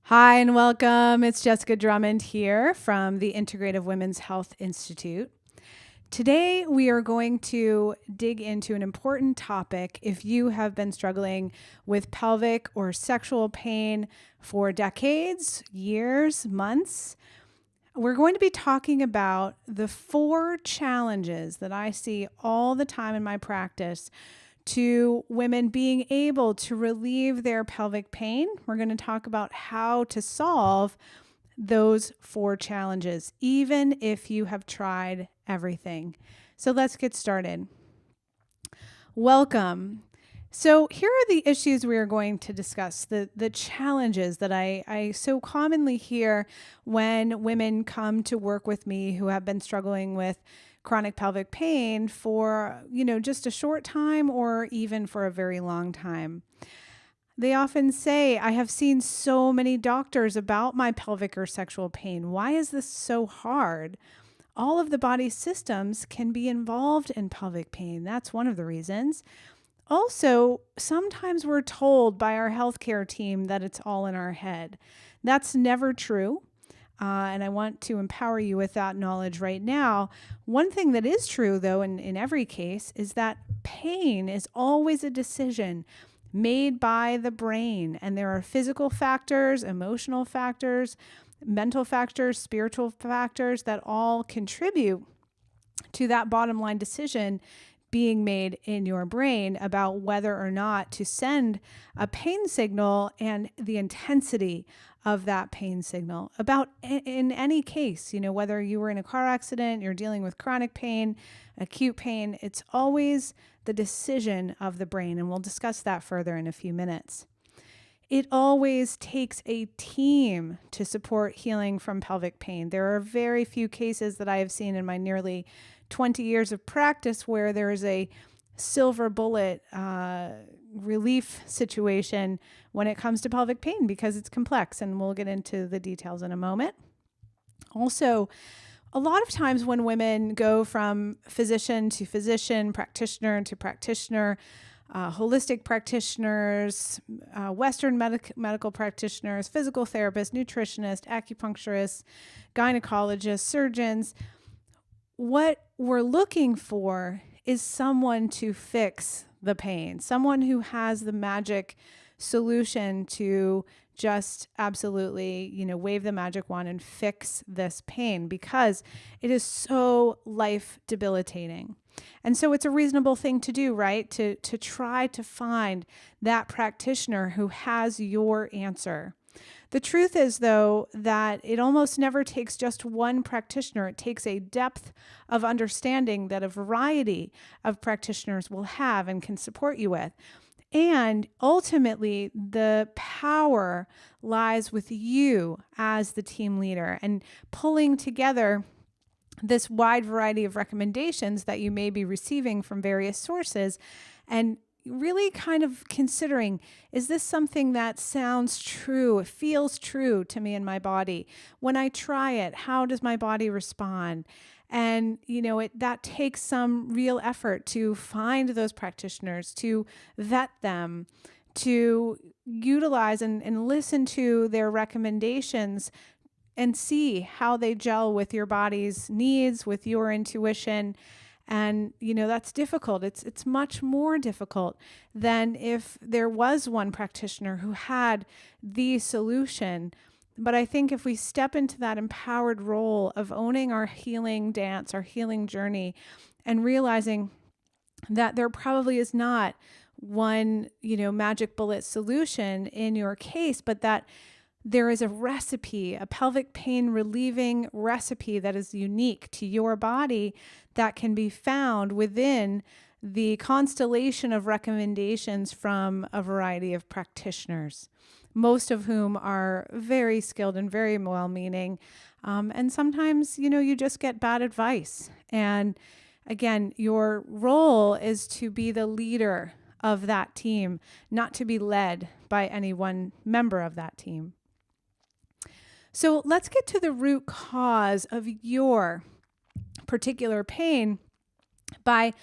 Hi and welcome. It's Jessica Drummond here from the Integrative Women's Health Institute. Today, we are going to dig into an important topic if you have been struggling with pelvic or sexual pain for decades, years, months. We're going to be talking about the 4 challenges that I see all the time in my practice to women being able to relieve their pelvic pain. We're going to talk about how to solve those 4 challenges, even if you have tried everything. So let's get started. Welcome. So here are the issues we are going to discuss, the challenges that I so commonly hear when women come to work with me who have been struggling with chronic pelvic pain for, just a short time or even for a very long time. They often say, I have seen so many doctors about my pelvic or sexual pain. Why is this so hard? All of the body's systems can be involved in pelvic pain. That's one of the reasons. Also, sometimes we're told by our healthcare team that it's all in our head. That's never true. And I want to empower you with that knowledge right now. One thing that is true, though, in every case, is that pain is always a decision made by the brain. And there are physical factors, emotional factors, mental factors, spiritual factors that all contribute to that bottom line decision being made in your brain about whether or not to send a pain signal and the intensity of that pain signal. About in any case, whether you were in a car accident, you're dealing with chronic pain, acute pain, it's always the decision of the brain. And we'll discuss that further in a few minutes. It always takes a team to support healing from pelvic pain. There are very few cases that I have seen in my nearly 20 years of practice where there is a silver bullet relief situation when it comes to pelvic pain because it's complex, and we'll get into the details in a moment. Also, a lot of times when women go from physician to physician, practitioner to practitioner, holistic practitioners, Western medical practitioners, physical therapists, nutritionists, acupuncturists, gynecologists, surgeons, what we're looking for is someone to fix the pain, someone who has the magic solution to just absolutely, wave the magic wand and fix this pain because it is so life debilitating. And so it's a reasonable thing to do, right? To try to find that practitioner who has your answer. The truth is, though, that it almost never takes just one practitioner. It takes a depth of understanding that a variety of practitioners will have and can support you with. And ultimately, the power lies with you as the team leader and pulling together this wide variety of recommendations that you may be receiving from various sources and really kind of considering, is this something that sounds true? It feels true to me in my body. When I try it, how does my body respond? And, that takes some real effort to find those practitioners, to vet them, to utilize and listen to their recommendations and see how they gel with your body's needs, with your intuition. And, that's difficult. It's much more difficult than if there was one practitioner who had the solution. But I think if we step into that empowered role of owning our healing dance, our healing journey, and realizing that there probably is not one, magic bullet solution in your case, but that there is a recipe, a pelvic pain relieving recipe that is unique to your body that can be found within the constellation of recommendations from a variety of practitioners, most of whom are very skilled and very well-meaning. And sometimes, you just get bad advice. And again, your role is to be the leader of that team, not to be led by any one member of that team. So let's get to the root cause of your particular pain by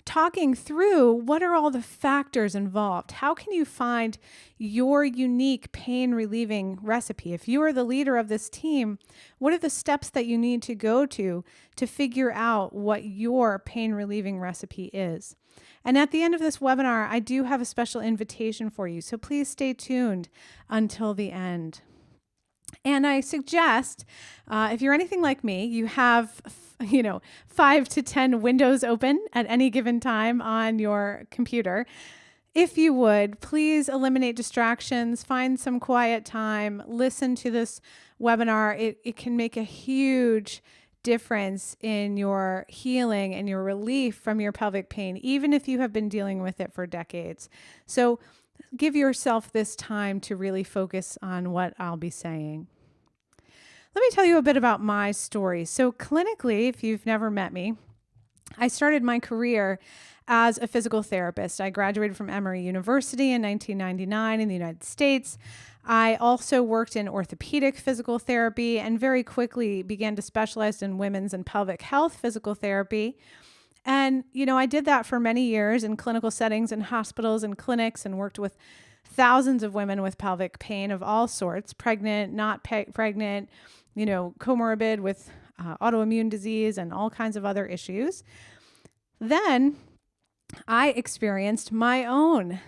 talking through what are all the factors involved. How can you find your unique pain relieving recipe? If you are the leader of this team, what are the steps that you need to go to figure out what your pain relieving recipe is? And at the end of this webinar, I do have a special invitation for you. So please stay tuned until the end. And I suggest, if you're anything like me, you have, 5 to 10 windows open at any given time on your computer. If you would, please eliminate distractions, find some quiet time, listen to this webinar. It can make a huge difference in your healing and your relief from your pelvic pain, even if you have been dealing with it for decades. So give yourself this time to really focus on what I'll be saying. Let me tell you a bit about my story. So clinically, if you've never met me, I started my career as a physical therapist. I graduated from Emory University in 1999 in the United States. I also worked in orthopedic physical therapy and very quickly began to specialize in women's and pelvic health physical therapy. And, I did that for many years in clinical settings in hospitals and clinics, and worked with thousands of women with pelvic pain of all sorts, pregnant, not pregnant, comorbid with autoimmune disease and all kinds of other issues. Then I experienced my own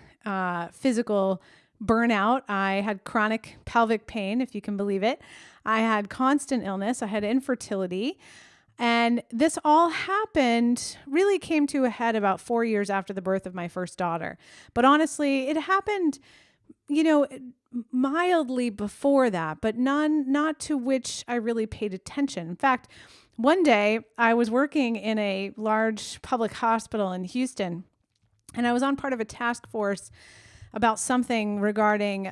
physical burnout. I had chronic pelvic pain, if you can believe it. I had constant illness. I had infertility. And this all really came to a head about 4 years after the birth of my first daughter. But honestly, it happened, mildly before that, but not to which I really paid attention. In fact, one day I was working in a large public hospital in Houston, and I was on part of a task force about something regarding,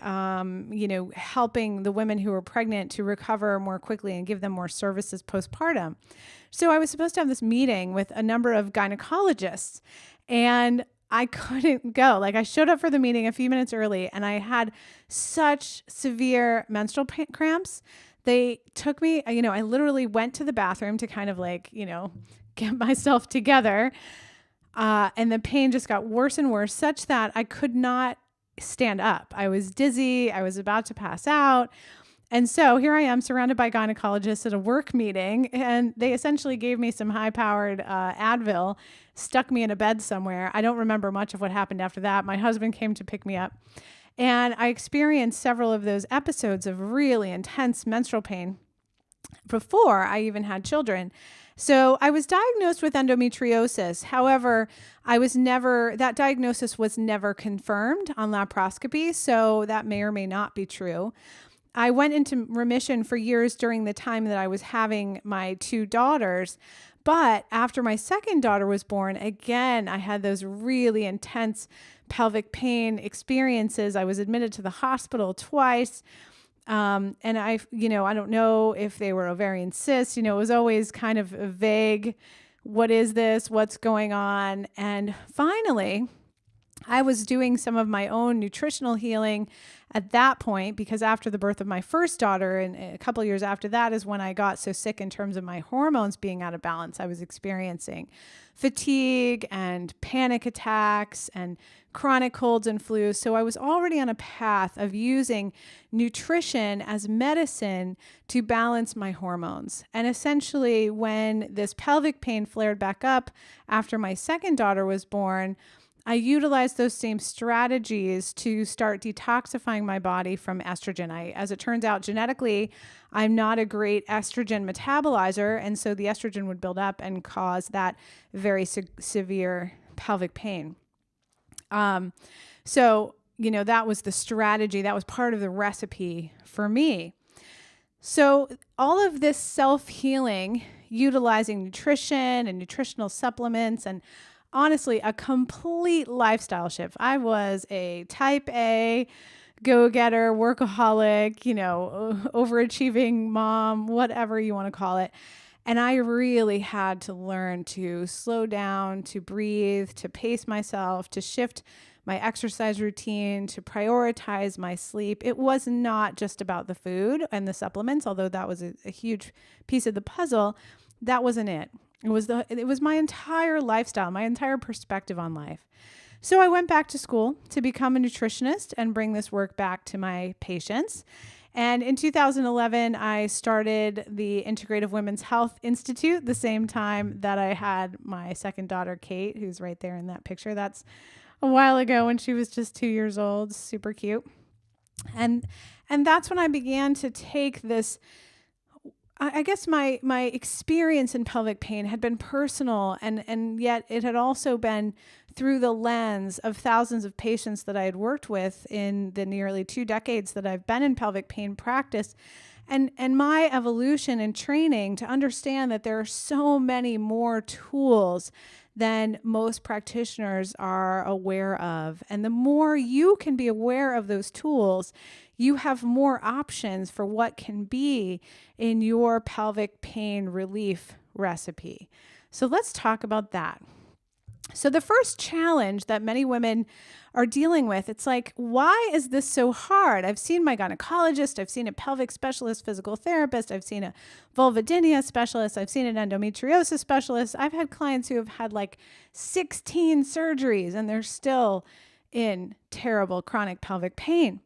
helping the women who were pregnant to recover more quickly and give them more services postpartum. So I was supposed to have this meeting with a number of gynecologists, and I couldn't go. I showed up for the meeting a few minutes early, and I had such severe menstrual cramps. They took me, I literally went to the bathroom to kind of get myself together. And the pain just got worse and worse, such that I could not stand up. I was dizzy. I was about to pass out. And so here I am surrounded by gynecologists at a work meeting, and they essentially gave me some high-powered Advil, stuck me in a bed somewhere. I don't remember much of what happened after that. My husband came to pick me up, and I experienced several of those episodes of really intense menstrual pain before I even had children. So I was diagnosed with endometriosis. However, that diagnosis was never confirmed on laparoscopy, so that may or may not be true. I went into remission for years during the time that I was having my 2 daughters. But after my second daughter was born, again, I had those really intense pelvic pain experiences. I was admitted to the hospital twice. And I don't know if they were ovarian cysts. It was always kind of vague. What is this? What's going on? And finally, I was doing some of my own nutritional healing at that point, because after the birth of my first daughter, and a couple of years after that is when I got so sick in terms of my hormones being out of balance. I was experiencing fatigue and panic attacks and chronic colds and flus. So I was already on a path of using nutrition as medicine to balance my hormones. And essentially, when this pelvic pain flared back up after my second daughter was born, I utilized those same strategies to start detoxifying my body from estrogen. As it turns out, genetically, I'm not a great estrogen metabolizer, and so the estrogen would build up and cause that very severe pelvic pain. So that was the strategy. That was part of the recipe for me. So all of this self-healing, utilizing nutrition and nutritional supplements, and honestly, a complete lifestyle shift. I was a type A go-getter, workaholic, overachieving mom, whatever you want to call it. And I really had to learn to slow down, to breathe, to pace myself, to shift my exercise routine, to prioritize my sleep. It was not just about the food and the supplements, although that was a huge piece of the puzzle. That wasn't it. It was my entire lifestyle, my entire perspective on life. So I went back to school to become a nutritionist and bring this work back to my patients. And in 2011, I started the Integrative Women's Health Institute the same time that I had my second daughter, Kate, who's right there in that picture. That's a while ago when she was just 2 years old, super cute. And that's when I began to take this. I guess my experience in pelvic pain had been personal, and yet it had also been through the lens of thousands of patients that I had worked with in the nearly 2 decades that I've been in pelvic pain practice, and my evolution and training to understand that there are so many more tools than most practitioners are aware of. And the more you can be aware of those tools, you have more options for what can be in your pelvic pain relief recipe. So let's talk about that. So the first challenge that many women are dealing with, it's like, why is this so hard? I've seen my gynecologist, I've seen a pelvic specialist, physical therapist, I've seen a vulvodynia specialist, I've seen an endometriosis specialist. I've had clients who have had like 16 surgeries and they're still in terrible chronic pelvic pain.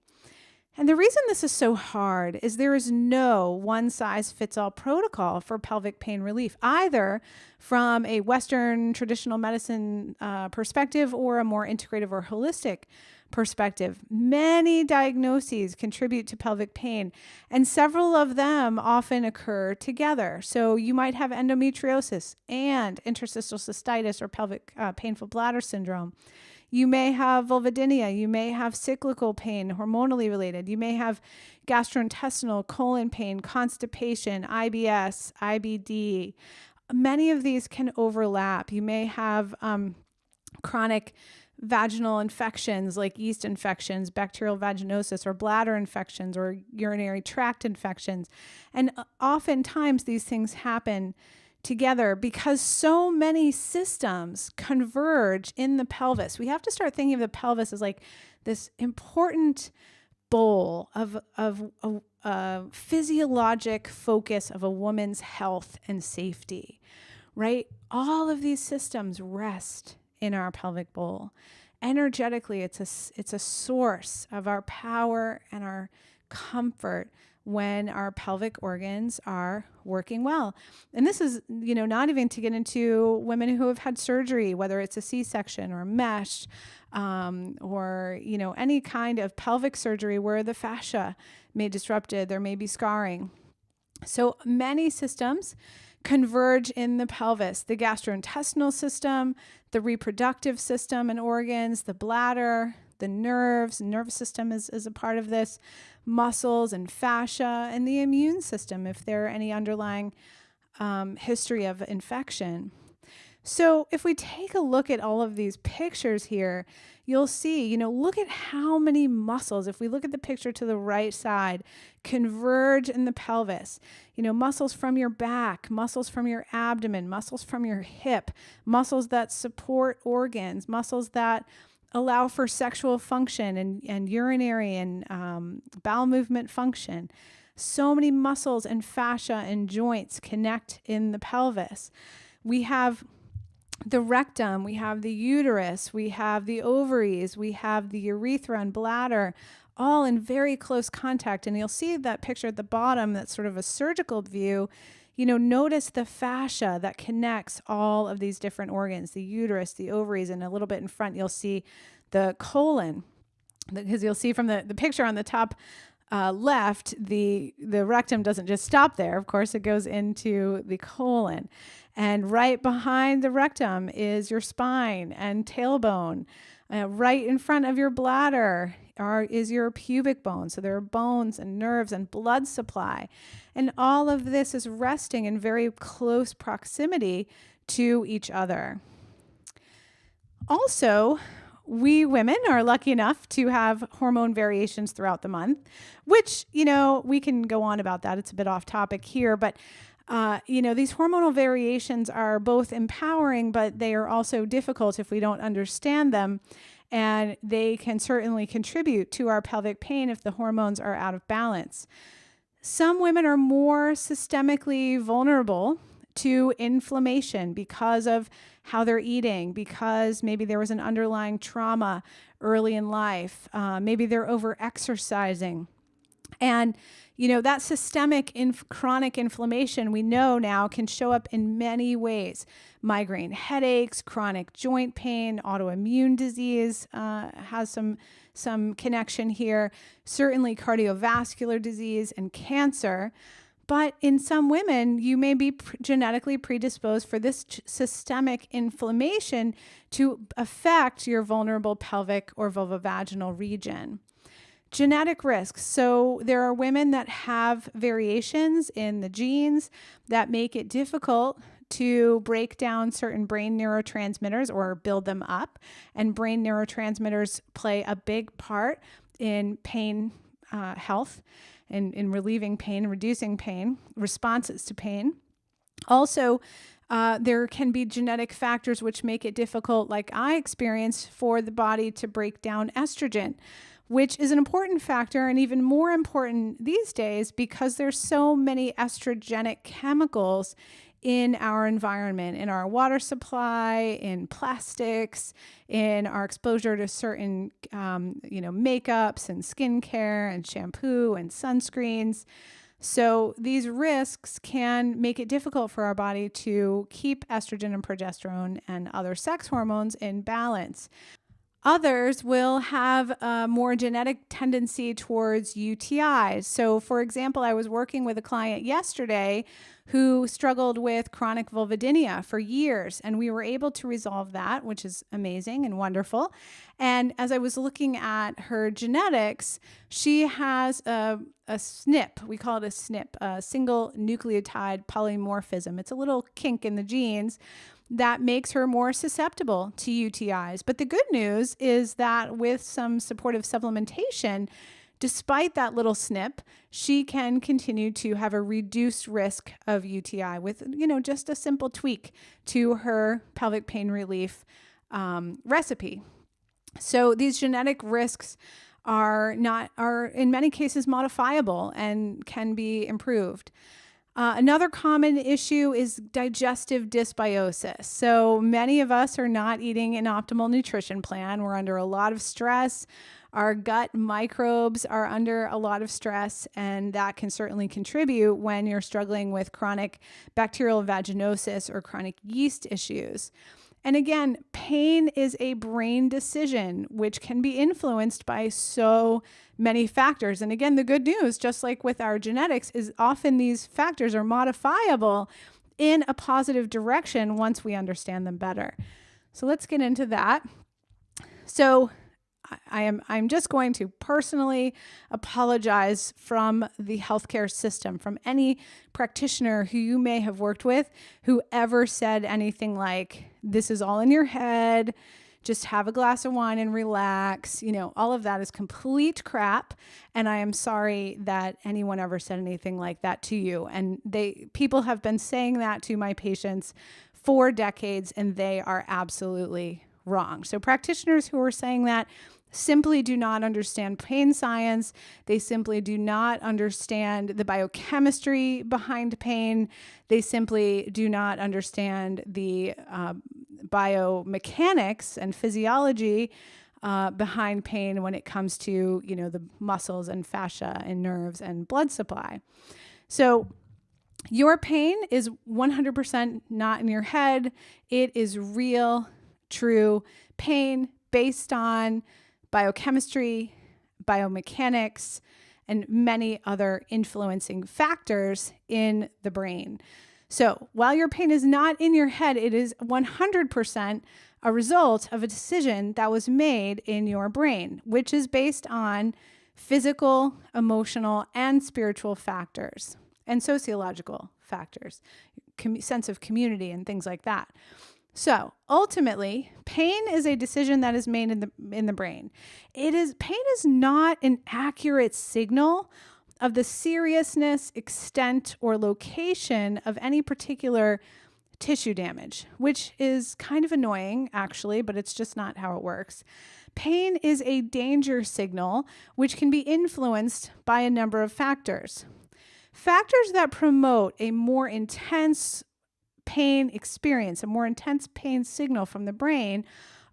And the reason this is so hard is there is no one-size-fits-all protocol for pelvic pain relief, either from a Western traditional medicine perspective or a more integrative or holistic perspective. Many diagnoses contribute to pelvic pain, and several of them often occur together. So you might have endometriosis and interstitial cystitis or pelvic painful bladder syndrome. You may have vulvodynia, you may have cyclical pain, hormonally related. You may have gastrointestinal, colon pain, constipation, IBS, IBD. Many of these can overlap. You may have chronic vaginal infections like yeast infections, bacterial vaginosis, or bladder infections, or urinary tract infections. And oftentimes these things happen together because so many systems converge in the pelvis. We have to start thinking of the pelvis as like this important bowl of a physiologic focus of a woman's health and safety, right? All of these systems rest in our pelvic bowl. Energetically, it's a source of our power and our comfort when our pelvic organs are working well. And this is, not even to get into women who have had surgery, whether it's a C-section or mesh, or, any kind of pelvic surgery where the fascia may be disrupted, there may be scarring. So many systems converge in the pelvis: the gastrointestinal system, the reproductive system and organs, the bladder, the nerves, nervous system is a part of this, muscles and fascia, and the immune system if there are any underlying history of infection. So if we take a look at all of these pictures here, you'll see, look at how many muscles, if we look at the picture to the right side, converge in the pelvis. Muscles from your back, muscles from your abdomen, muscles from your hip, muscles that support organs, muscles that allow for sexual function and urinary and bowel movement function. So many muscles and fascia and joints connect in the pelvis. We have the rectum, we have the uterus, we have the ovaries, we have the urethra and bladder, all in very close contact. And you'll see that picture at the bottom, that's sort of a surgical view. Notice the fascia that connects all of these different organs, the uterus, the ovaries, and a little bit in front, you'll see the colon, because you'll see from the picture on the top left, the rectum doesn't just stop there. Of course, it goes into the colon. And right behind the rectum is your spine and tailbone. Right in front of your bladder is your pubic bone. So there are bones and nerves and blood supply. And all of this is resting in very close proximity to each other. Also, we women are lucky enough to have hormone variations throughout the month, which, we can go on about that. It's a bit off topic here, but these hormonal variations are both empowering, but they are also difficult if we don't understand them. And they can certainly contribute to our pelvic pain if the hormones are out of balance. Some women are more systemically vulnerable to inflammation because of how they're eating, because maybe there was an underlying trauma early in life. Maybe they're over-exercising. And, that systemic chronic inflammation we know now can show up in many ways. Migraine headaches, chronic joint pain, autoimmune disease has some connection here. Certainly cardiovascular disease and cancer. But in some women, you may be genetically predisposed for this systemic inflammation to affect your vulnerable pelvic or vulvovaginal region. Genetic risks. So there are women that have variations in the genes that make it difficult to break down certain brain neurotransmitters or build them up. And brain neurotransmitters play a big part in pain health and in relieving pain, reducing pain, responses to pain. Also, there can be genetic factors which make it difficult, like I experienced, for the body to break down estrogen, which is an important factor and even more important these days because there's so many estrogenic chemicals in our environment, in our water supply, in plastics, in our exposure to certain, makeups and skincare and shampoo and sunscreens. So these risks can make it difficult for our body to keep estrogen and progesterone and other sex hormones in balance. Others will have a more genetic tendency towards UTIs. So, for example, I was working with a client yesterday who struggled with chronic vulvodynia for years, and we were able to resolve that, which is amazing and wonderful. And as I was looking at her genetics, she has a SNP. We call it a SNP, a single nucleotide polymorphism. It's a little kink in the genes that makes her more susceptible to UTIs. But the good news is that with some supportive supplementation, despite that little SNP, she can continue to have a reduced risk of UTI with, just a simple tweak to her pelvic pain relief recipe. So these genetic risks are in many cases modifiable and can be improved. Another common issue is digestive dysbiosis. So many of us are not eating an optimal nutrition plan. We're under a lot of stress. Our gut microbes are under a lot of stress, and that can certainly contribute when you're struggling with chronic bacterial vaginosis or chronic yeast issues. And again, pain is a brain decision, which can be influenced by so many factors. And again, the good news, just like with our genetics, is often these factors are modifiable in a positive direction once we understand them better. So let's get into that. So I'm just going to personally apologize from the healthcare system, from any practitioner who you may have worked with who ever said anything like, this is all in your head, just have a glass of wine and relax. All of that is complete crap. And I am sorry that anyone ever said anything like that to you. And people have been saying that to my patients for decades, and they are absolutely wrong. So practitioners who are saying that simply do not understand pain science. They simply do not understand the biochemistry behind pain. They simply do not understand the biomechanics and physiology behind pain when it comes to, the muscles and fascia and nerves and blood supply. So your pain is 100% not in your head. It is real, true pain based on biochemistry, biomechanics, and many other influencing factors in the brain. So while your pain is not in your head, it is 100% a result of a decision that was made in your brain, which is based on physical, emotional, and spiritual factors and sociological factors, sense of community and things like that. So ultimately, pain is a decision that is made in the brain. Pain is not an accurate signal of the seriousness, extent, or location of any particular tissue damage, which is kind of annoying actually, but it's just not how it works. Pain is a danger signal which can be influenced by a number of factors. Factors that promote a more intense pain experience, a more intense pain signal from the brain,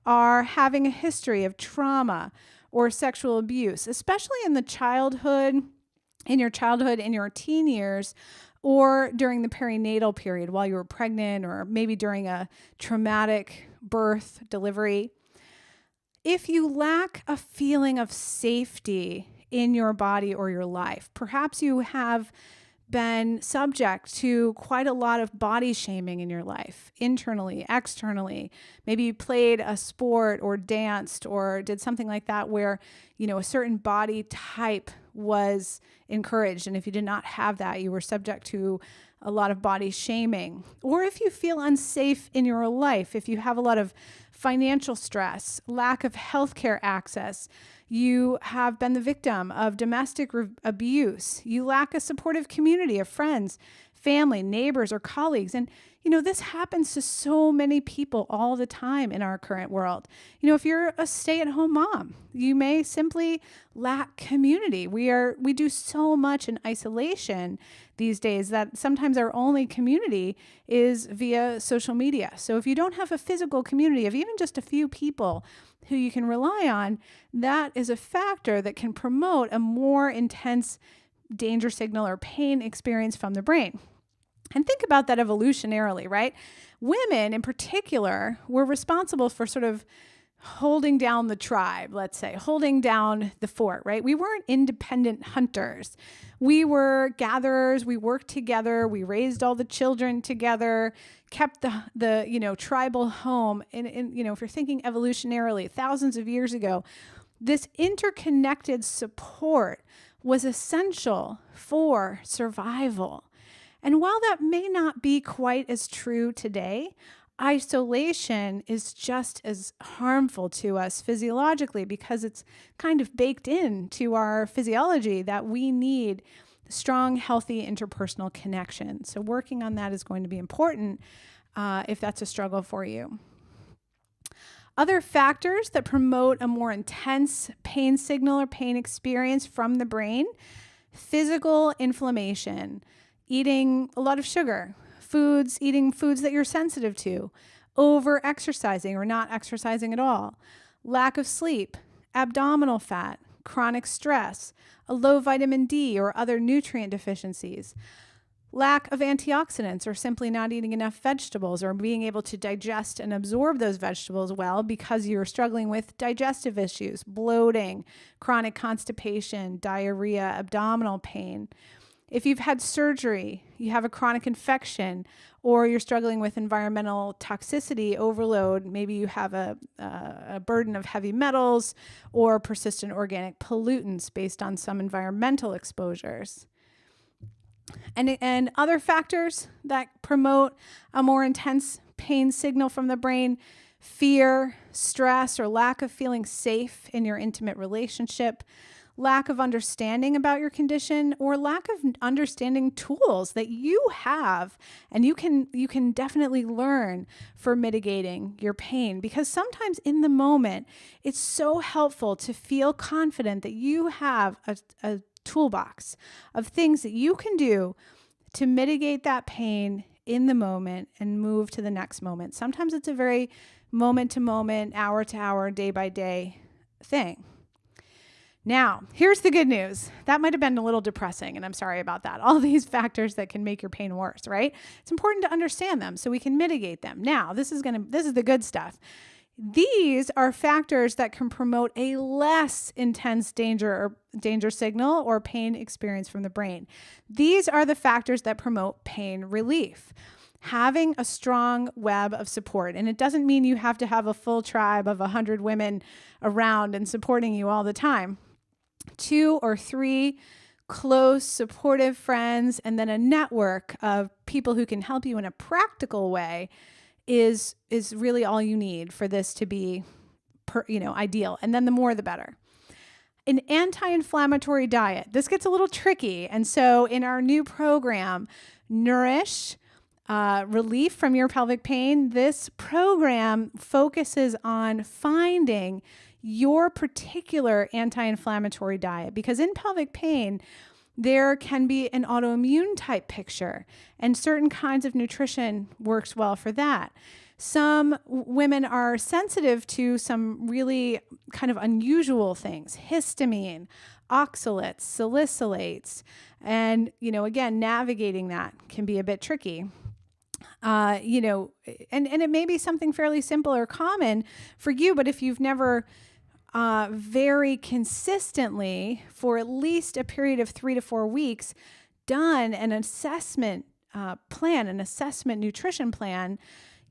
are having a history of trauma or sexual abuse, especially in your childhood, in your teen years, or during the perinatal period while you were pregnant, or maybe during a traumatic birth, delivery. If you lack a feeling of safety in your body or your life, perhaps you have been subject to quite a lot of body shaming in your life, internally, externally. Maybe you played a sport or danced or did something like that where, a certain body type was encouraged. And if you did not have that, you were subject to a lot of body shaming. Or if you feel unsafe in your life, if you have a lot of financial stress, lack of healthcare access, you have been the victim of domestic abuse, you lack a supportive community of friends, family, neighbors, or colleagues. And, this happens to so many people all the time in our current world. If you're a stay-at-home mom, you may simply lack community. We do so much in isolation these days that sometimes our only community is via social media. So if you don't have a physical community of even just a few people who you can rely on, that is a factor that can promote a more intense danger signal or pain experience from the brain. And think about that evolutionarily, right? Women in particular were responsible for sort of holding down the tribe, let's say, holding down the fort, right? We weren't independent hunters. We were gatherers. We worked together. We raised all the children together, kept the tribal home. And if you're thinking evolutionarily, thousands of years ago, this interconnected support was essential for survival. And while that may not be quite as true today, isolation is just as harmful to us physiologically because it's kind of baked into our physiology that we need strong, healthy interpersonal connection. So working on that is going to be important if that's a struggle for you. Other factors that promote a more intense pain signal or pain experience from the brain: physical inflammation, eating a lot of sugar, eating foods that you're sensitive to, over-exercising or not exercising at all, lack of sleep, abdominal fat, chronic stress, a low vitamin D or other nutrient deficiencies, lack of antioxidants or simply not eating enough vegetables or being able to digest and absorb those vegetables well because you're struggling with digestive issues, bloating, chronic constipation, diarrhea, abdominal pain. If you've had surgery, you have a chronic infection, or you're struggling with environmental toxicity overload, maybe you have a burden of heavy metals or persistent organic pollutants based on some environmental exposures. And other factors that promote a more intense pain signal from the brain: fear, stress, or lack of feeling safe in your intimate relationship, lack of understanding about your condition, or lack of understanding tools that you have and you can definitely learn for mitigating your pain. Because sometimes in the moment, it's so helpful to feel confident that you have a toolbox of things that you can do to mitigate that pain in the moment and move to the next moment. Sometimes it's a very moment to moment, hour to hour, day by day thing. Now, here's the good news. That might have been a little depressing, and I'm sorry about that. All these factors that can make your pain worse, right? It's important to understand them so we can mitigate them. Now, this is the good stuff. These are factors that can promote a less intense danger signal or pain experience from the brain. These are the factors that promote pain relief. Having a strong web of support, and it doesn't mean you have to have a full tribe of 100 women around and supporting you all the time. 2 or 3 close, supportive friends, and then a network of people who can help you in a practical way is really all you need for this to be ideal. And then the more the better. An anti-inflammatory diet. This gets a little tricky. And so in our new program, Nourish, Relief from Your Pelvic Pain, this program focuses on finding your particular anti-inflammatory diet, because in pelvic pain, There can be an autoimmune type picture, and certain kinds of nutrition works well for that. Some women are sensitive to some really kind of unusual things, histamine, oxalates, salicylates, and, again, navigating that can be a bit tricky. And it may be something fairly simple or common for you, but if you've never very consistently for at least a period of 3 to 4 weeks done an assessment plan, an assessment nutrition plan,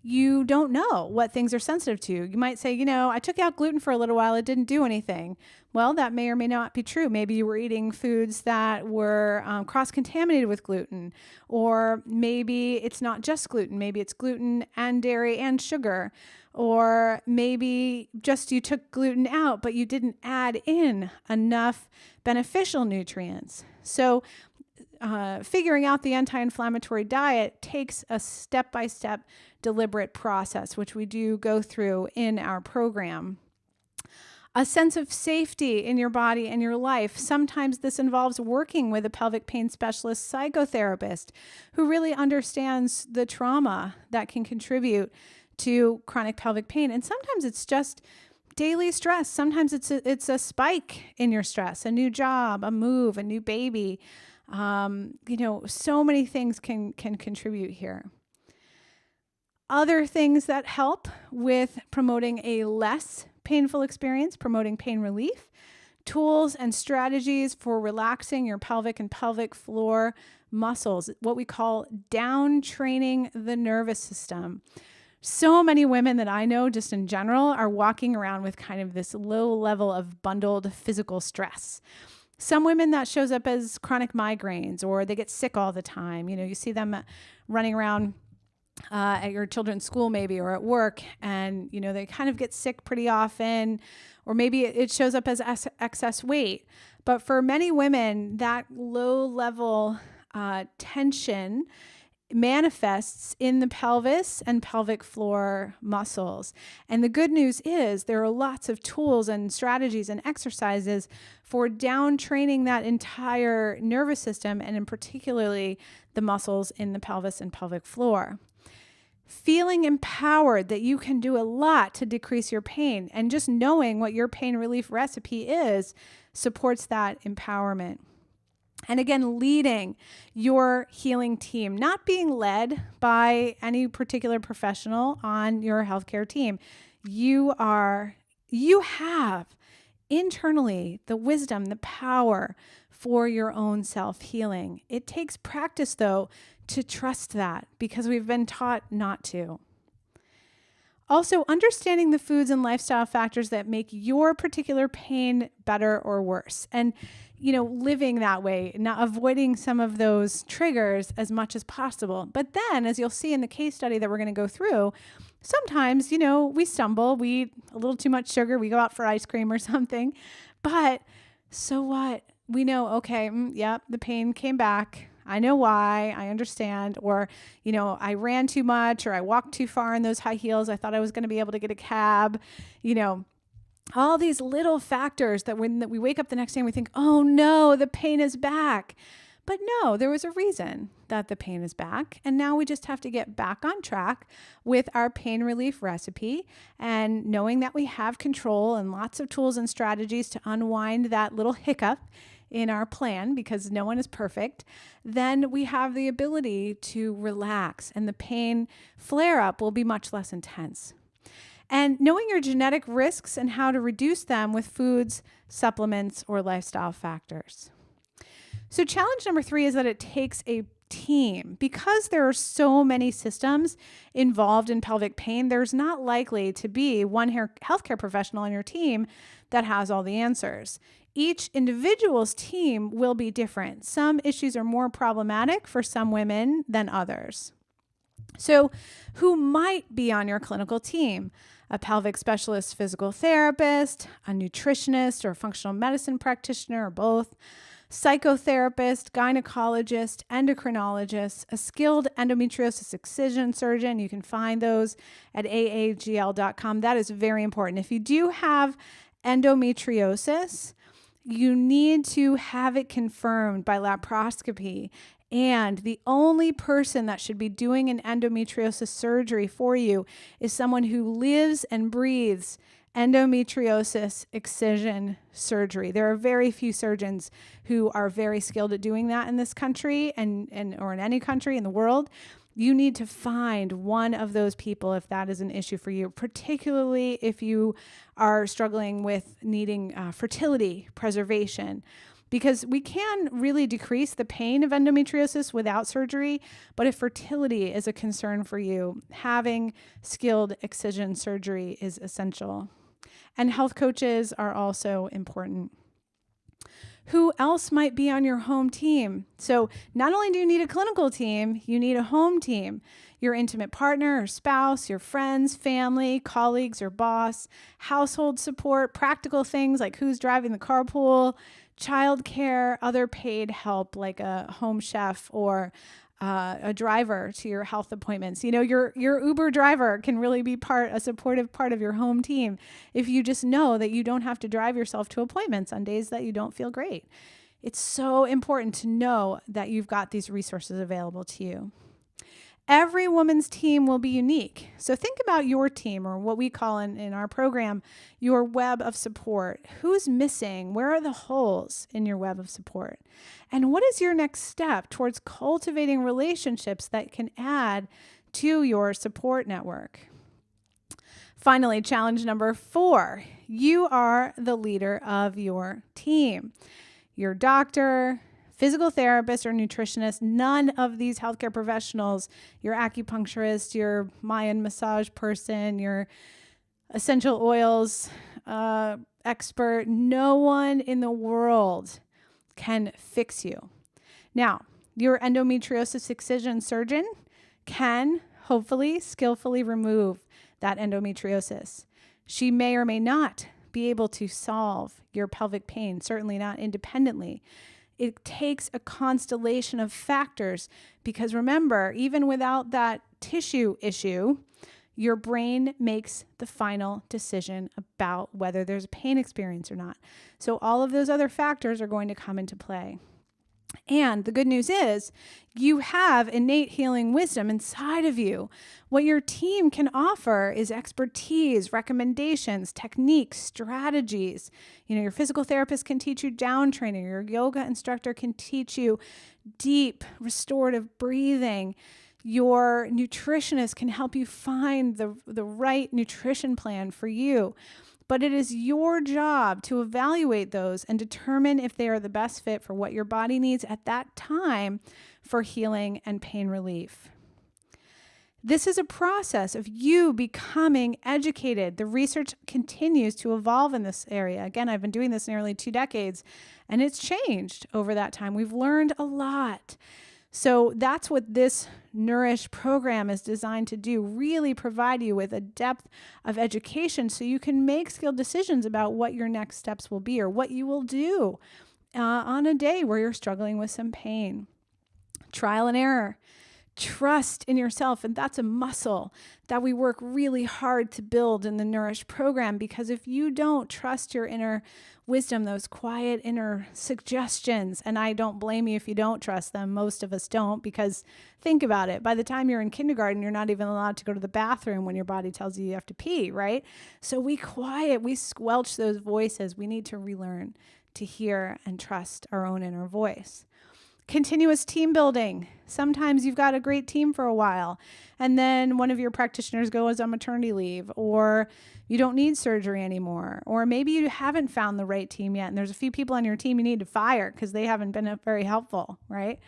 you don't know what things are sensitive to. You might say, I took out gluten for a little while, it didn't do anything. Well, that may or may not be true. Maybe you were eating foods that were cross-contaminated with gluten, or maybe it's not just gluten. Maybe it's gluten and dairy and sugar, or maybe just you took gluten out, but you didn't add in enough beneficial nutrients. So figuring out the anti-inflammatory diet takes a step-by-step deliberate process, which we do go through in our program. A sense of safety in your body and your life. Sometimes this involves working with a pelvic pain specialist psychotherapist who really understands the trauma that can contribute to chronic pelvic pain. And sometimes it's just daily stress. Sometimes it's a spike in your stress, a new job, a move, a new baby. So many things can contribute here. Other things that help with promoting a less painful experience, promoting pain relief, tools and strategies for relaxing your pelvic and pelvic floor muscles, what we call down training the nervous system. So many women that I know just in general are walking around with kind of this low level of bundled physical stress. Some women that shows up as chronic migraines, or they get sick all the time. You see them running around at your children's school maybe, or at work, and they kind of get sick pretty often, or maybe it shows up as excess weight. But for many women, that low level tension manifests in the pelvis and pelvic floor muscles. And the good news is there are lots of tools and strategies and exercises for down training that entire nervous system, and in particularly the muscles in the pelvis and pelvic floor. Feeling empowered that you can do a lot to decrease your pain, and just knowing what your pain relief recipe is supports that empowerment. And again, leading your healing team, not being led by any particular professional on your healthcare team. You have internally the wisdom, the power for your own self-healing. It takes practice, though, to trust that, because we've been taught not to. Also, understanding the foods and lifestyle factors that make your particular pain better or worse. And living that way, not avoiding some of those triggers as much as possible. But then, as you'll see in the case study that we're going to go through, sometimes, we stumble, we eat a little too much sugar, we go out for ice cream or something. But so what? We know, okay, the pain came back. I know why, I understand. Or, I ran too much, or I walked too far in those high heels. I thought I was going to be able to get a cab, all these little factors that when we wake up the next day and we think, oh no, the pain is back. But no, there was a reason that the pain is back. And now we just have to get back on track with our pain relief recipe, and knowing that we have control and lots of tools and strategies to unwind that little hiccup in our plan, because no one is perfect. Then we have the ability to relax, and the pain flare up will be much less intense. And knowing your genetic risks and how to reduce them with foods, supplements, or lifestyle factors. So challenge number 3 is that it takes a team. Because there are so many systems involved in pelvic pain, there's not likely to be one healthcare professional on your team that has all the answers. Each individual's team will be different. Some issues are more problematic for some women than others. So who might be on your clinical team? A pelvic specialist physical therapist, a nutritionist or functional medicine practitioner, or both, psychotherapist, gynecologist, endocrinologist, a skilled endometriosis excision surgeon. You can find those at aagl.com. That is very important. If you do have endometriosis, You need to have it confirmed by laparoscopy. And the only person that should be doing an endometriosis surgery for you is someone who lives and breathes endometriosis excision surgery. There are very few surgeons who are very skilled at doing that in this country and or in any country in the world. You need to find one of those people if that is an issue for you, particularly if you are struggling with needing fertility preservation, because we can really decrease the pain of endometriosis without surgery. But if fertility is a concern for you, having skilled excision surgery is essential. And health coaches are also important. Who else might be on your home team? So not only do you need a clinical team, you need a home team. Your intimate partner or spouse, your friends, family, colleagues or boss, household support, practical things like who's driving the carpool, childcare, other paid help like a home chef or a driver to your health appointments. You know, your Uber driver can really be a supportive part of your home team if you just know that you don't have to drive yourself to appointments on days that you don't feel great. It's so important to know that you've got these resources available to you. Every woman's team will be unique. So think about your team, or what we call in our program, your web of support. Who's missing? Where are the holes in your web of support? And what is your next step towards cultivating relationships that can add to your support network? Finally, challenge number 4, you are the leader of your team. Your doctor, physical therapist or nutritionist, none of these healthcare professionals, your acupuncturist, your Mayan massage person, your essential oils expert, no one in the world can fix you. Now, your endometriosis excision surgeon can hopefully skillfully remove that endometriosis. She may or may not be able to solve your pelvic pain, certainly not independently. It takes a constellation of factors because remember, even without that tissue issue, your brain makes the final decision about whether there's a pain experience or not. So all of those other factors are going to come into play. And the good news is you have innate healing wisdom inside of you. What your team can offer is expertise, recommendations, techniques, strategies. You know, your physical therapist can teach you down training. Your yoga instructor can teach you deep restorative breathing. Your nutritionist can help you find the right nutrition plan for you. But it is your job to evaluate those and determine if they are the best fit for what your body needs at that time for healing and pain relief. This is a process of you becoming educated. The research continues to evolve in this area. Again, I've been doing this nearly 2 decades, and it's changed over that time. We've learned a lot. So that's what this Nourish program is designed to do, really provide you with a depth of education so you can make skilled decisions about what your next steps will be or what you will do on a day where you're struggling with some pain. Trial and error. Trust in yourself, and that's a muscle that we work really hard to build in the Nourish program, because if you don't trust your inner wisdom, those quiet inner suggestions, and I don't blame you if you don't trust them, most of us don't, because think about it, by the time you're in kindergarten, you're not even allowed to go to the bathroom when your body tells you have to pee, right? So we squelch those voices. We need to relearn to hear and trust our own inner voice. Continuous team building. Sometimes you've got a great team for a while, and then one of your practitioners goes on maternity leave, or you don't need surgery anymore, or maybe you haven't found the right team yet, and there's a few people on your team you need to fire because they haven't been very helpful, right?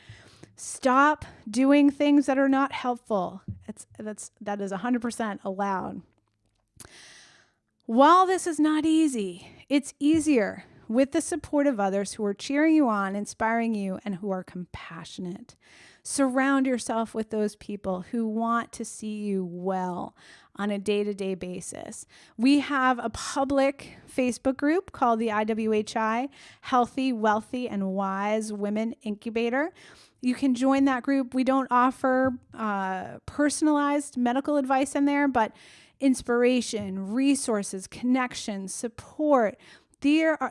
Stop doing things that are not helpful. That is 100% allowed. While this is not easy, it's easier with the support of others who are cheering you on, inspiring you, and who are compassionate. Surround yourself with those people who want to see you well on a day-to-day basis. We have a public Facebook group called the IWHI, Healthy, Wealthy, and Wise Women Incubator. You can join that group. We don't offer personalized medical advice in there, but inspiration, resources, connections, support.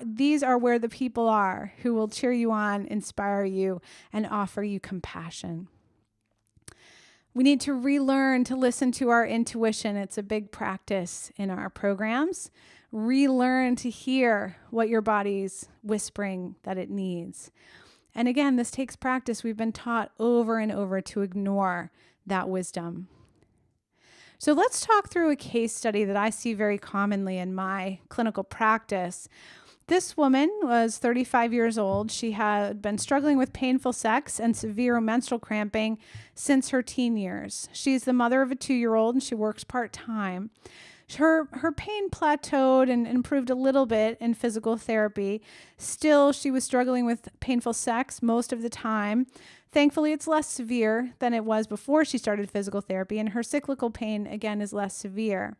These are where the people are who will cheer you on, inspire you, and offer you compassion. We need to relearn to listen to our intuition. It's a big practice in our programs. Relearn to hear what your body's whispering that it needs. And again, this takes practice. We've been taught over and over to ignore that wisdom. So let's talk through a case study that I see very commonly in my clinical practice. This woman was 35 years old. She had been struggling with painful sex and severe menstrual cramping since her teen years. She's the mother of a 2-year-old and she works part-time. Her pain plateaued and improved a little bit in physical therapy. Still, she was struggling with painful sex most of the time. Thankfully, it's less severe than it was before she started physical therapy, and her cyclical pain, again, is less severe.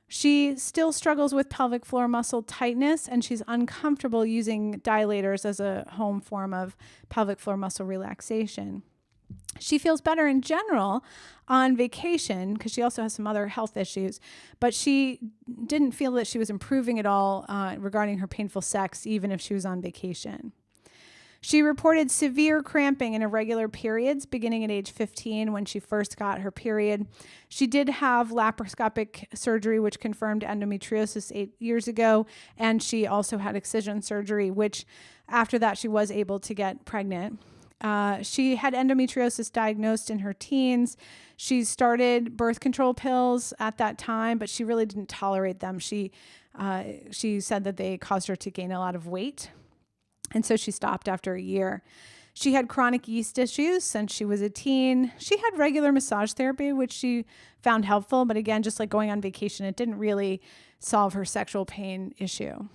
She still struggles with pelvic floor muscle tightness, and she's uncomfortable using dilators as a home form of pelvic floor muscle relaxation. She feels better in general on vacation because she also has some other health issues, but she didn't feel that she was improving at all regarding her painful sex, even if she was on vacation. She reported severe cramping and irregular periods beginning at age 15 when she first got her period. She did have laparoscopic surgery, which confirmed endometriosis 8 years ago, and she also had excision surgery, which after that she was able to get pregnant. She had endometriosis diagnosed in her teens. She started birth control pills at that time, but she really didn't tolerate them. She said that they caused her to gain a lot of weight. And so she stopped after a year. She had chronic yeast issues since she was a teen. She had regular massage therapy, which she found helpful. But again, just like going on vacation, it didn't really solve her sexual pain issue.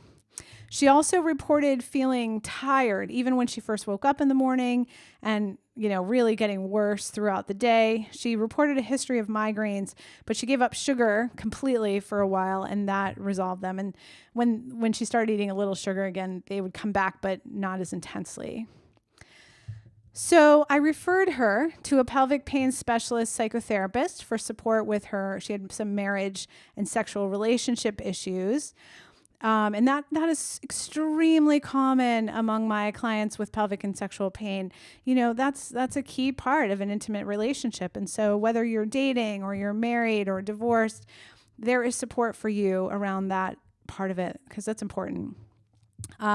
She also reported feeling tired even when she first woke up in the morning and, really getting worse throughout the day. She reported a history of migraines, but she gave up sugar completely for a while and that resolved them. And when she started eating a little sugar again, they would come back, but not as intensely. So I referred her to a pelvic pain specialist psychotherapist for support with her. She had some marriage and sexual relationship issues. And that is extremely common among my clients with pelvic and sexual pain. That's a key part of an intimate relationship. And so whether you're dating or you're married or divorced, there is support for you around that part of it because that's important.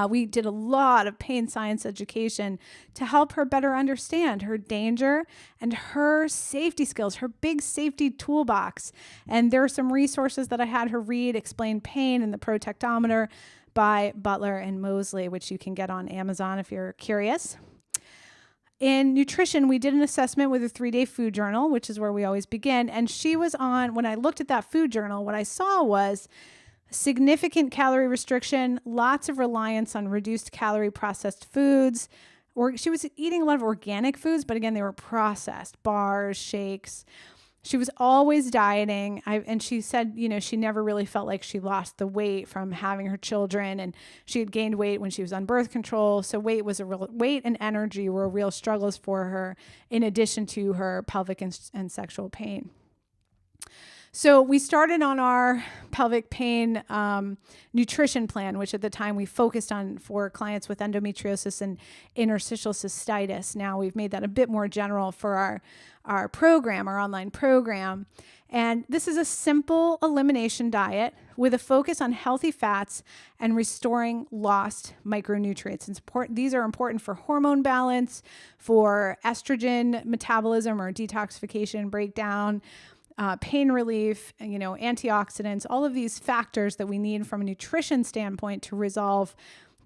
We did a lot of pain science education to help her better understand her danger and her safety skills, her big safety toolbox. And there are some resources that I had her read, Explain Pain and the Protectometer by Butler and Mosley, which you can get on Amazon if you're curious. In nutrition, we did an assessment with a 3-day food journal, which is where we always begin. And she was on, when I looked at that food journal, what I saw was significant calorie restriction, lots of reliance on reduced calorie processed foods. Or she was eating a lot of organic foods, but again, they were processed, bars, shakes. She was always dieting. And she said, she never really felt like she lost the weight from having her children. And she had gained weight when she was on birth control. So weight and energy were real struggles for her in addition to her pelvic and sexual pain. So we started on our pelvic pain nutrition plan, which at the time we focused on for clients with endometriosis and interstitial cystitis. Now we've made that a bit more general for our program, our online program. And this is a simple elimination diet with a focus on healthy fats and restoring lost micronutrients. These are important for hormone balance, for estrogen metabolism or detoxification breakdown, pain relief, antioxidants, all of these factors that we need from a nutrition standpoint to resolve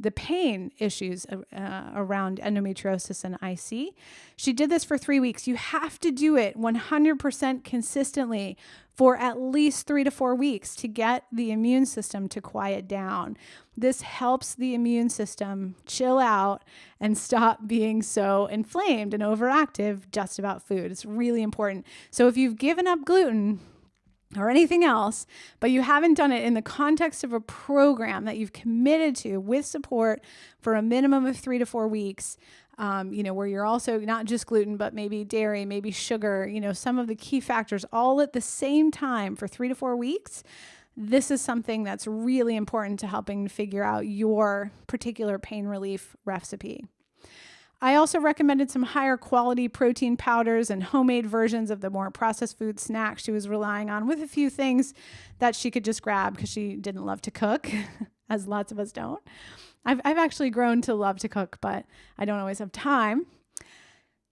the pain issues around endometriosis and IC. She did this for 3 weeks. You have to do it 100% consistently for at least 3 to 4 weeks to get the immune system to quiet down. This helps the immune system chill out and stop being so inflamed and overactive just about food. It's really important. So if you've given up gluten or anything else, but you haven't done it in the context of a program that you've committed to with support for a minimum of 3 to 4 weeks, where you're also not just gluten, but maybe dairy, maybe sugar, some of the key factors all at the same time for 3 to 4 weeks, this is something that's really important to helping figure out your particular pain relief recipe. I also recommended some higher quality protein powders and homemade versions of the more processed food snacks she was relying on, with a few things that she could just grab because she didn't love to cook, as lots of us don't. I've actually grown to love to cook, but I don't always have time.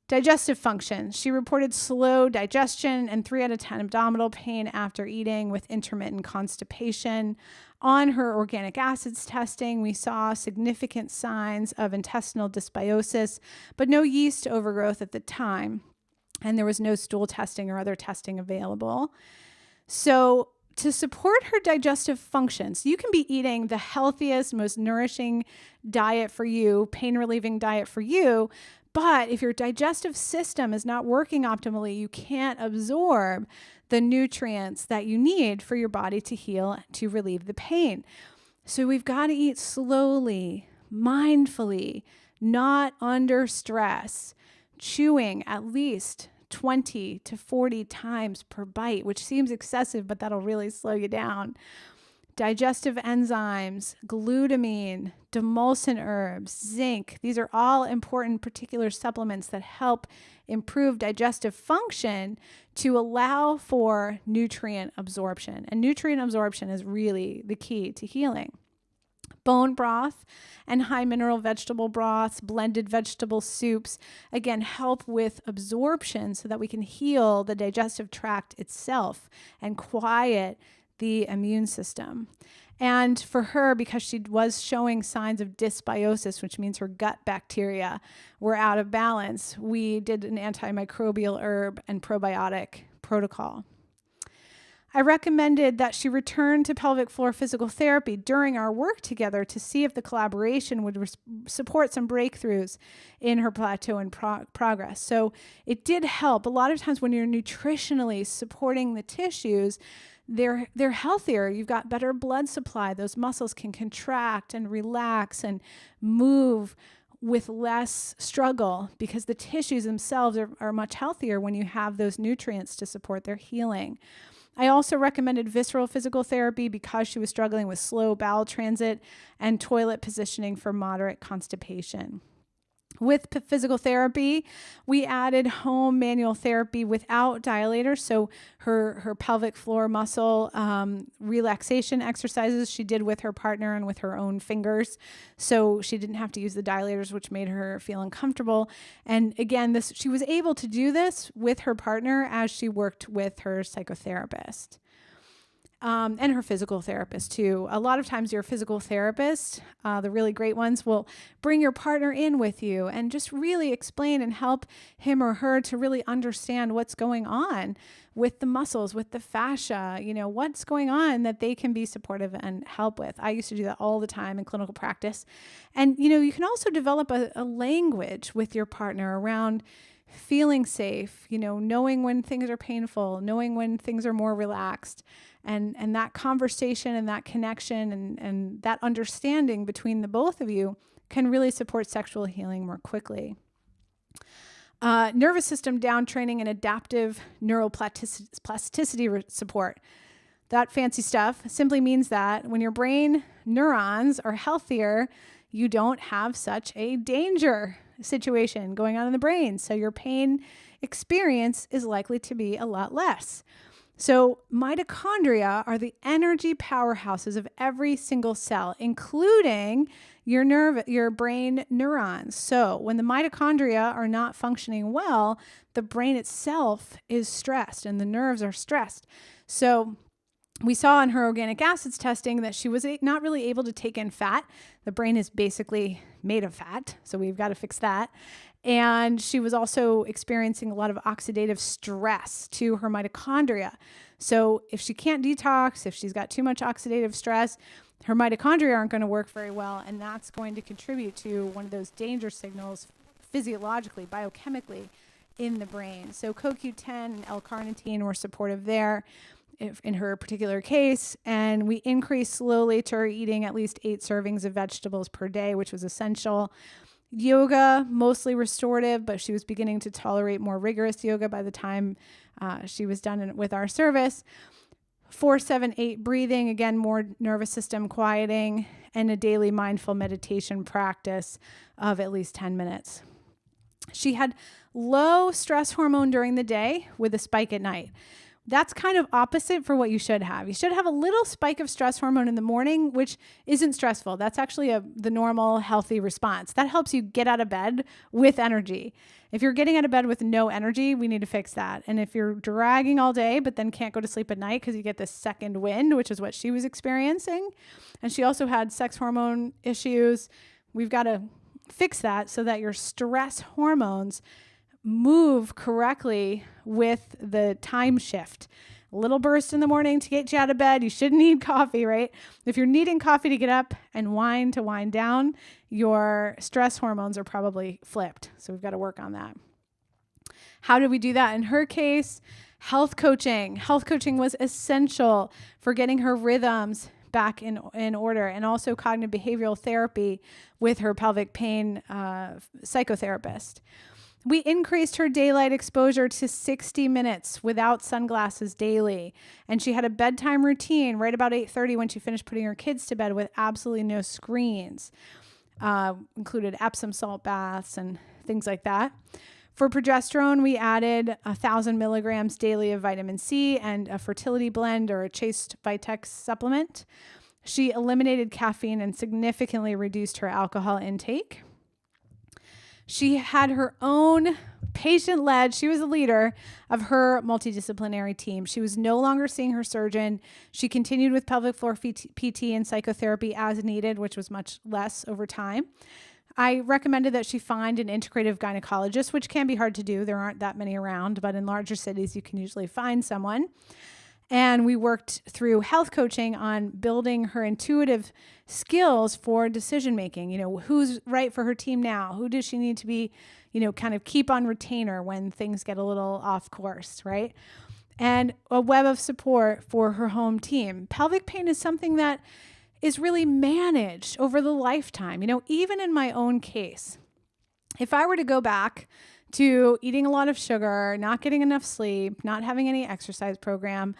Digestive function. She reported slow digestion and 3 out of 10 abdominal pain after eating with intermittent constipation. On her organic acids testing, we saw significant signs of intestinal dysbiosis, but no yeast overgrowth at the time. And there was no stool testing or other testing available. So to support her digestive functions, you can be eating the healthiest, most nourishing diet for you, pain-relieving diet for you, but if your digestive system is not working optimally, you can't absorb the nutrients that you need for your body to heal, to relieve the pain. So we've got to eat slowly, mindfully, not under stress, chewing at least 20 to 40 times per bite, which seems excessive, but that'll really slow you down. Digestive enzymes, glutamine, demulcent herbs, zinc. These are all important particular supplements that help improve digestive function to allow for nutrient absorption. And nutrient absorption is really the key to healing. Bone broth and high mineral vegetable broths, blended vegetable soups, again, help with absorption so that we can heal the digestive tract itself and quiet the immune system. And for her, because she was showing signs of dysbiosis, which means her gut bacteria were out of balance, we did an antimicrobial herb and probiotic protocol. I recommended that she return to pelvic floor physical therapy during our work together to see if the collaboration would support some breakthroughs in her plateau and progress. So it did help. A lot of times when you're nutritionally supporting the tissues, they're healthier. You've got better blood supply. Those muscles can contract and relax and move with less struggle because the tissues themselves are much healthier when you have those nutrients to support their healing. I also recommended visceral physical therapy because she was struggling with slow bowel transit and toilet positioning for moderate constipation. With physical therapy, we added home manual therapy without dilators. So her pelvic floor muscle relaxation exercises she did with her partner and with her own fingers. So she didn't have to use the dilators, which made her feel uncomfortable. And again, she was able to do this with her partner as she worked with her psychotherapist. And her physical therapist too. A lot of times your physical therapist, the really great ones, will bring your partner in with you and just really explain and help him or her to really understand what's going on with the muscles, with the fascia, what's going on that they can be supportive and help with. I used to do that all the time in clinical practice. And, you can also develop a language with your partner around feeling safe, knowing when things are painful, knowing when things are more relaxed. And that conversation and that connection and that understanding between the both of you can really support sexual healing more quickly. Nervous system downtraining and adaptive neuroplasticity support. That fancy stuff simply means that when your brain neurons are healthier, you don't have such a danger situation going on in the brain. So your pain experience is likely to be a lot less. So mitochondria are the energy powerhouses of every single cell, including your brain neurons. So when the mitochondria are not functioning well, the brain itself is stressed and the nerves are stressed. So we saw in her organic acids testing that she was not really able to take in fat. The brain is basically made of fat, so we've got to fix that. And she was also experiencing a lot of oxidative stress to her mitochondria. So if she can't detox, if she's got too much oxidative stress, her mitochondria aren't going to work very well, and that's going to contribute to one of those danger signals physiologically, biochemically in the brain. So CoQ10 and L-carnitine were supportive there in her particular case, and we increased slowly to her eating at least 8 servings of vegetables per day, which was essential. Yoga, mostly restorative, but she was beginning to tolerate more rigorous yoga by the time she was done with our service. 4-7-8 breathing, again, more nervous system quieting, and a daily mindful meditation practice of at least 10 minutes. She had low stress hormone during the day with a spike at night. That's kind of opposite for what you should have. You should have a little spike of stress hormone in the morning, which isn't stressful. That's actually the normal healthy response. That helps you get out of bed with energy. If you're getting out of bed with no energy, we need to fix that. And if you're dragging all day, but then can't go to sleep at night because you get this second wind, which is what she was experiencing, and she also had sex hormone issues, we've got to fix that so that your stress hormones move correctly with the time shift. A little burst in the morning to get you out of bed. You shouldn't need coffee, right? If you're needing coffee to get up and wine to wind down, your stress hormones are probably flipped. So we've got to work on that. How did we do that? In her case, health coaching. Health coaching was essential for getting her rhythms back in order, and also cognitive behavioral therapy with her pelvic pain psychotherapist. We increased her daylight exposure to 60 minutes without sunglasses daily. And she had a bedtime routine right about 8:30 when she finished putting her kids to bed with absolutely no screens. Included Epsom salt baths and things like that. For progesterone, we added 1,000 milligrams daily of vitamin C and a fertility blend or a Chaste Vitex supplement. She eliminated caffeine and significantly reduced her alcohol intake. She had her own patient-led, she was a leader of her multidisciplinary team. She was no longer seeing her surgeon. She continued with pelvic floor PT and psychotherapy as needed, which was much less over time. I recommended that she find an integrative gynecologist, which can be hard to do. There aren't that many around, but in larger cities, you can usually find someone. And we worked through health coaching on building her intuitive skills for decision making. You know, who's right for her team now? Who does she need to be, kind of keep on retainer when things get a little off course, right? And a web of support for her home team. Pelvic pain is something that is really managed over the lifetime. Even in my own case, if I were to go back to eating a lot of sugar, not getting enough sleep, not having any exercise program,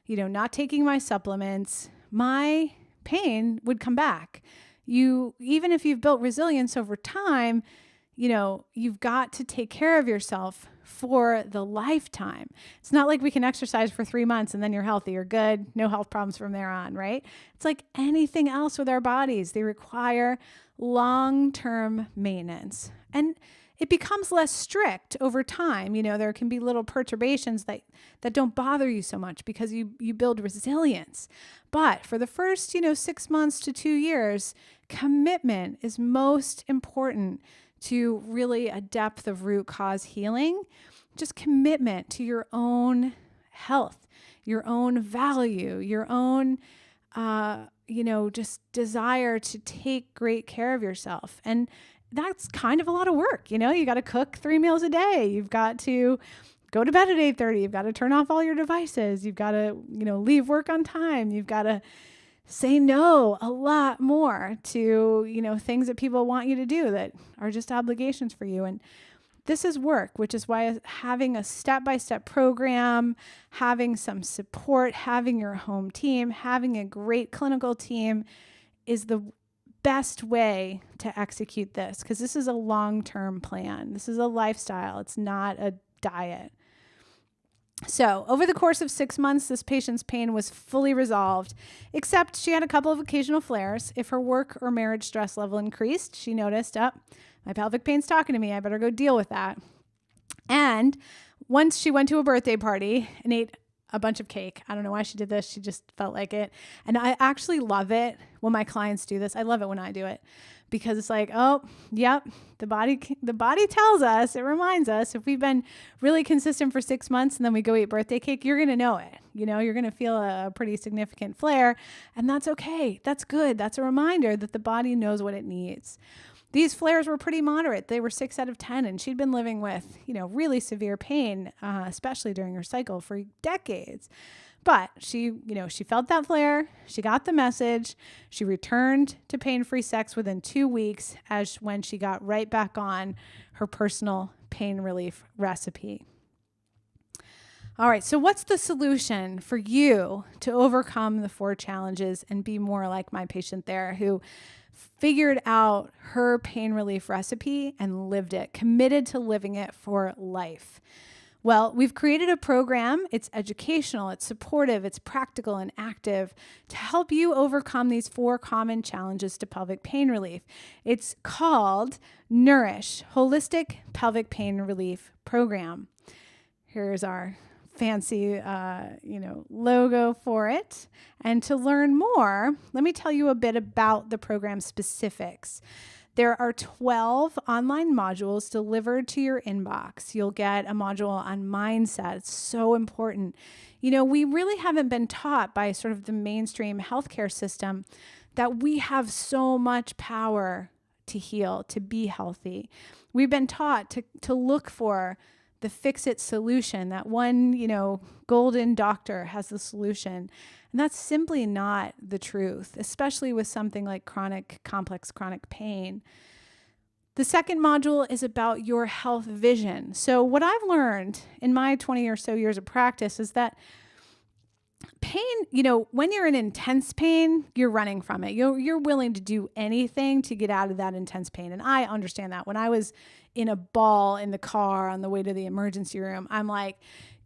not taking my supplements, my pain would come back. Even if you've built resilience over time, you've got to take care of yourself for the lifetime. It's not like we can exercise for 3 months and then you're healthy, you're good, no health problems from there on, right? It's like anything else with our bodies. They require long-term maintenance. And it becomes less strict over time. There can be little perturbations that don't bother you so much because you build resilience. But for the first, 6 months to 2 years, commitment is most important to really a depth of root cause healing. Just commitment to your own health, your own value, your own, just desire to take great care of yourself. And that's kind of a lot of work. You got to cook 3 meals a day. You've got to go to bed at 8:30. You've got to turn off all your devices. You've got to, leave work on time. You've got to say no a lot more to, things that people want you to do that are just obligations for you. And this is work, which is why having a step-by-step program, having some support, having your home team, having a great clinical team is the best way to execute this, because this is a long-term plan. This is a lifestyle. It's not a diet. So over the course of 6 months, this patient's pain was fully resolved, except she had a couple of occasional flares. If her work or marriage stress level increased, she noticed, my pelvic pain's talking to me. I better go deal with that. And once she went to a birthday party and ate a bunch of cake. I don't know why she did this. She just felt like it. And I actually love it when my clients do this. I love it when I do it because it's like, oh, yep, the body tells us, it reminds us. If we've been really consistent for 6 months and then we go eat birthday cake, you're going to know it. You're going to feel a pretty significant flare, and that's okay. That's good. That's a reminder that the body knows what it needs. These flares were pretty moderate. They were 6 out of 10, and she'd been living with, really severe pain, especially during her cycle for decades. But she felt that flare. She got the message. She returned to pain-free sex within 2 weeks as when she got right back on her personal pain relief recipe. All right, so what's the solution for you to overcome the 4 challenges and be more like my patient there who figured out her pain relief recipe and lived it, committed to living it for life? Well, we've created a program. It's educational, it's supportive, it's practical and active to help you overcome these 4 common challenges to pelvic pain relief. It's called Nourish Holistic Pelvic Pain Relief Program. Here's our fancy, logo for it. And to learn more, let me tell you a bit about the program specifics. There are 12 online modules delivered to your inbox. You'll get a module on mindset. It's so important. We really haven't been taught by sort of the mainstream healthcare system that we have so much power to heal, to be healthy. We've been taught to look for the fix-it solution, that one, golden doctor has the solution. And that's simply not the truth, especially with something like complex chronic pain. The second module is about your health vision. So what I've learned in my 20 or so years of practice is that pain, when you're in intense pain, you're running from it. You're willing to do anything to get out of that intense pain. And I understand that. When I was in a ball in the car on the way to the emergency room, I'm like,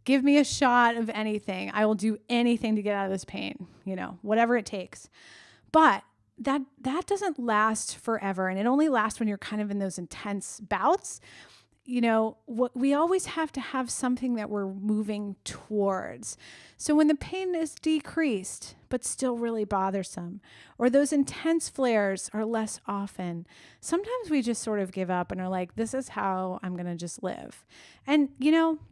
give me a shot of anything. I will do anything to get out of this pain, whatever it takes. But that doesn't last forever. And it only lasts when you're kind of in those intense bouts. We always have to have something that we're moving towards. So when the pain is decreased, but still really bothersome, or those intense flares are less often, sometimes we just sort of give up and are like, this is how I'm going to just live. And,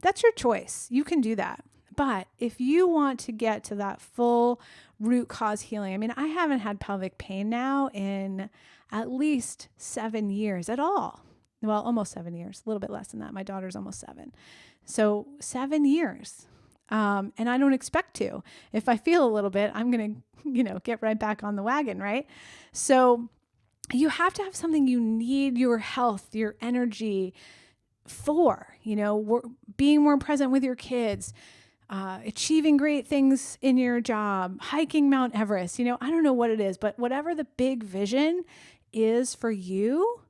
that's your choice. You can do that. But if you want to get to that full root cause healing, I haven't had pelvic pain now in at least 7 years at all. Well, almost 7 years, a little bit less than that. My daughter's almost 7. So 7 years. And I don't expect to. If I feel a little bit, I'm going to, get right back on the wagon, right? So you have to have something you need your health, your energy for, being more present with your kids, achieving great things in your job, hiking Mount Everest. I don't know what it is, but whatever the big vision is for you,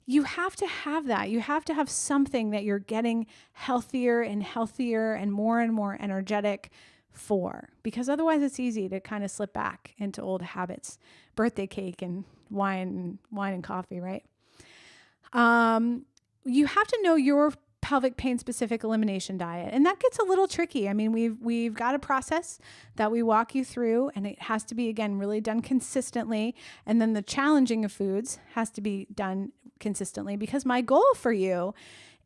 you have to have that. You have to have something that you're getting healthier and more energetic for, because otherwise it's easy to kind of slip back into old habits, birthday cake and wine and coffee, right? You have to know your pelvic pain specific elimination diet. And that gets a little tricky. We've got a process that we walk you through, and it has to be, again, really done consistently. And then the challenging of foods has to be done consistently, because my goal for you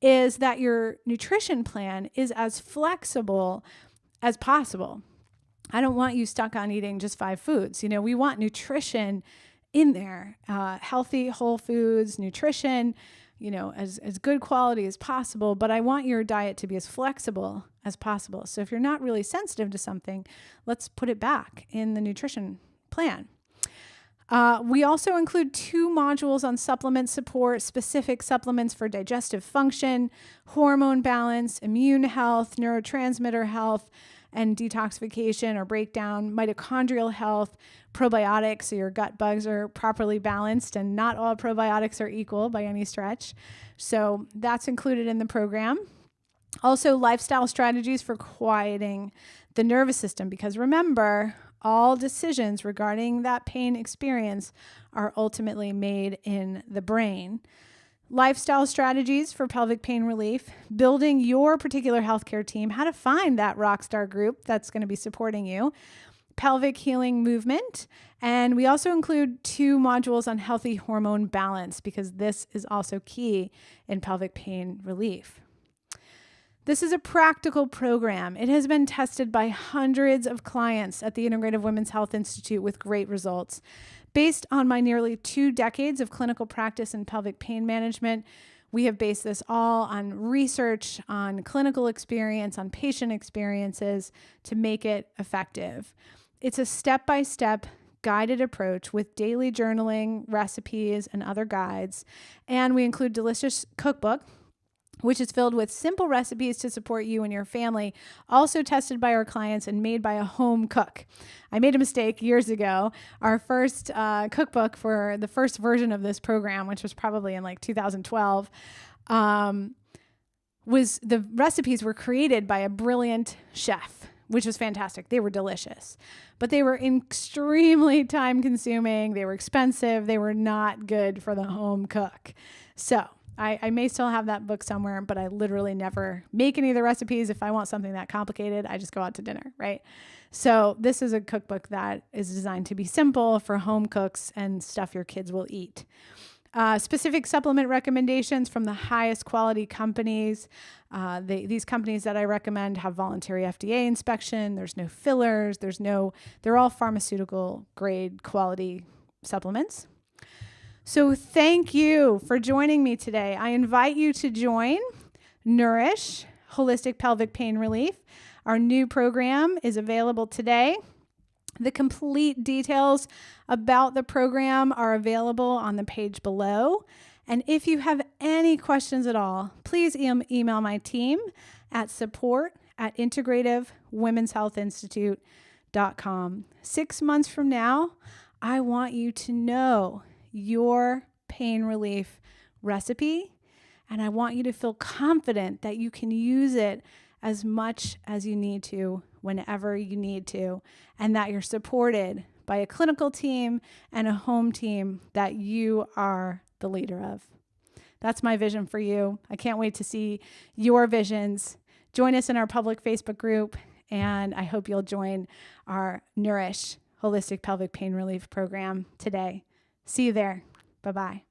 is that your nutrition plan is as flexible as possible. I don't want you stuck on eating just 5 foods. We want nutrition in there, healthy, whole foods, nutrition, as good quality as possible, but I want your diet to be as flexible as possible. So if you're not really sensitive to something, let's put it back in the nutrition plan. We also include 2 modules on supplement support, specific supplements for digestive function, hormone balance, immune health, neurotransmitter health, and detoxification or breakdown, mitochondrial health, probiotics, so your gut bugs are properly balanced, and not all probiotics are equal by any stretch. So that's included in the program. Also, lifestyle strategies for quieting the nervous system, because remember, all decisions regarding that pain experience are ultimately made in the brain. Lifestyle strategies for pelvic pain relief, building your particular healthcare team, how to find that rockstar group that's going to be supporting you, pelvic healing movement, and we also include 2 modules on healthy hormone balance, because this is also key in pelvic pain relief. This is a practical program. It has been tested by hundreds of clients at the Integrative Women's Health Institute with great results. Based on my nearly 2 decades of clinical practice in pelvic pain management, we have based this all on research, on clinical experience, on patient experiences to make it effective. It's a step-by-step guided approach with daily journaling, recipes, and other guides. And we include delicious cookbook which is filled with simple recipes to support you and your family, also tested by our clients and made by a home cook. I made a mistake years ago. Our first cookbook for the first version of this program, which was probably in like 2012, was the recipes were created by a brilliant chef, which was fantastic. They were delicious, but they were extremely time consuming. They were expensive. They were not good for the home cook. So I may still have that book somewhere, but I literally never make any of the recipes. If I want something that complicated, I just go out to dinner, right? So this is a cookbook that is designed to be simple for home cooks and stuff your kids will eat. Specific supplement recommendations from the highest quality companies. These companies that I recommend have voluntary FDA inspection. There's no fillers. They're all pharmaceutical grade quality supplements. So thank you for joining me today. I invite you to join Nourish Holistic Pelvic Pain Relief. Our new program is available today. The complete details about the program are available on the page below. And if you have any questions at all, please email my team at support@integrativewomenshealthinstitute.com. 6 months from now, I want you to know your pain relief recipe, and I want you to feel confident that you can use it as much as you need to, whenever you need to, and that you're supported by a clinical team and a home team that you are the leader of. That's my vision for you. I can't wait to see your visions. Join us in our public Facebook group, and I hope you'll join our Nourish Holistic Pelvic Pain Relief program today. See you there. Bye-bye.